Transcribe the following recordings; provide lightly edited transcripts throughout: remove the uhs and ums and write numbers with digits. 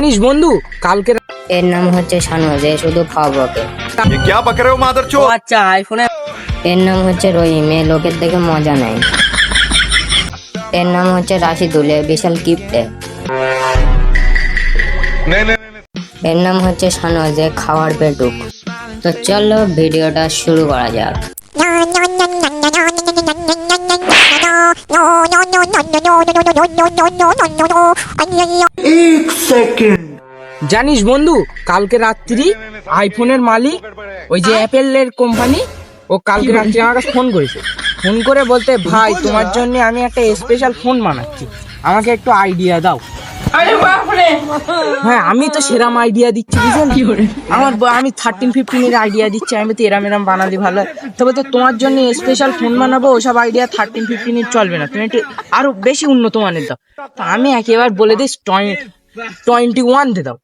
জানিস বন্ধু কালকে এর নাম হচ্ছে শানওয়াজ, এ শুধু খাওয়া বকে। ये क्या बक रहे हो मादरचोद? আচ্ছা আইফোনে এর নাম হচ্ছে রহিম, এ লোকের দেখে মজা নেয়। এর নাম হচ্ছে রাশিদুল, এ বিশাল কিপটে। এর নাম হচ্ছে শানওয়াজ, এ খাওয়ার পেটুক। তো চলো ভিডিওটা শুরু করা যাক। জানিস বন্ধু কালকে রাত্রি আইফোনের মালিক ওই যে অ্যাপেলের কোম্পানি ও কালকে রাত্রি আমার কাছে ফোন করেছে। ফোন করে বলতে, ভাই তোমার জন্য আমি একটা স্পেশাল ফোন বানাচ্ছি, আমাকে একটু আইডিয়া দাও। হ্যাঁ আমি তো সেরাম আইডিয়া দিচ্ছি বুঝলেন কি করে, আমি 13-15 এর আইডিয়া দিচ্ছি, আমি তো এরাম বানালে ভালো হয়। তবে তো তোমার জন্য স্পেশাল ফোন বানাবো, ওসব আইডিয়া 13-15 এর চলবে না, তুমি একটু আরো বেশি উন্নত মানের দাও। তো আমি একেবারে বলে দিস 21 দিয়ে দাও।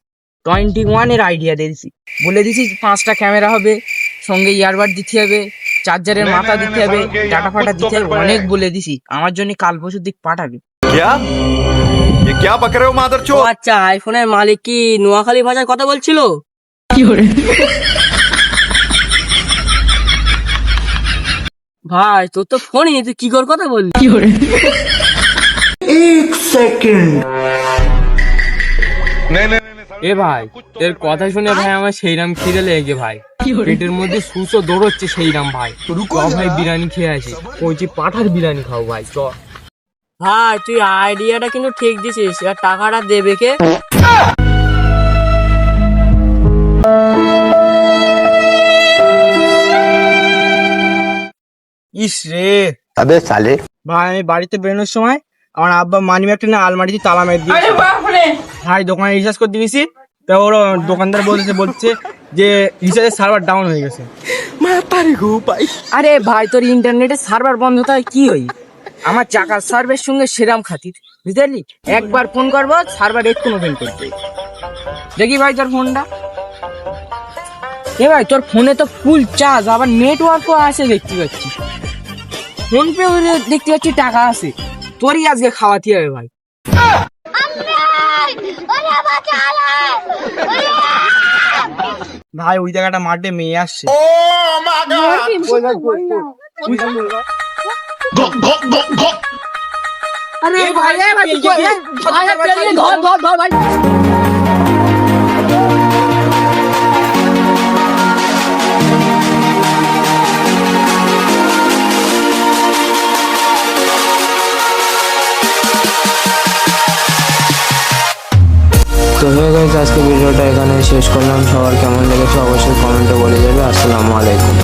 21 এর আইডিয়া দিয়েছি, বলে দিছি 5টা ক্যামেরা হবে, সঙ্গে ইয়ারবাড দিতে হবে, চার্জারের মাথা দিতে হবে, ডাটা ফাটা দিতে হবে, অনেক বলে দিছি। আমার জন্য কাল পরশুর দিক পাঠাবে। क्या ये क्या बक रहे हो मादरचोद? আচ্ছা আইফোনের মালিক কি নোয়াখালী ভাষায় কথা বলছিল? ভাই তোর তো ফোনই তুই কি করে কথা বললি? এ ভাই এর কথা শুনে ভাই আমার সেইরাম খিদে লেগে ভাই, পেটের মধ্যে সুসো দৌড়চ্ছে সেইরাম ভাই। ভাই বিরিয়ানি খেয়ে আসি, কইছি পাঠার বিরিয়ানি খাও ভাই চ। ভাই তুই আইডিয়াটা কিন্তু ঠিক দিছিস, আর টাকাটা দেবে কে? ইস রে अबे साले ভাই আমি বাড়িতে বেরোনোর সময় আমার আব্বা মানি ব্যাগটা না আলমারিতে তালা মেরে দিয়েছে। ভাই দোকানে রিচার্জ করতে গেছি, তা ওর দোকানদার বলছে যে রিচার্জের সার্ভার ডাউন হয়ে গেছে। আরে ভাই তোর ইন্টারনেটের সার্ভার বন্ধ তাই কি হই, আমার চাকার সার্ভের সঙ্গে সেরাম খাতির বুঝলি, একবার ফোন করবো সার্ভার এক্ষুনি ওপেন করতে। দেখি ভাই তোর ফোনটা, এ ভাই তোর ফোনে তো ফুল চার্জ, আবার নেটওয়ার্কও আছে দেখতে পাচ্ছি, ফোন পে দেখতে পাচ্ছি টাকা আছে, তোরই আজকে খাওয়াতে হবে ভাই। ভাই ওই জায়গাটা মাঠে মেয়ে আসছে। আরে ভাই ধর ভাই। তো গাইস আজকে ভিডিওটা এখানে শেষ করলাম। সবার কেমন লেগেছে অবশ্যই কমেন্টে বলে যাবে। আসসালামু আলাইকুম।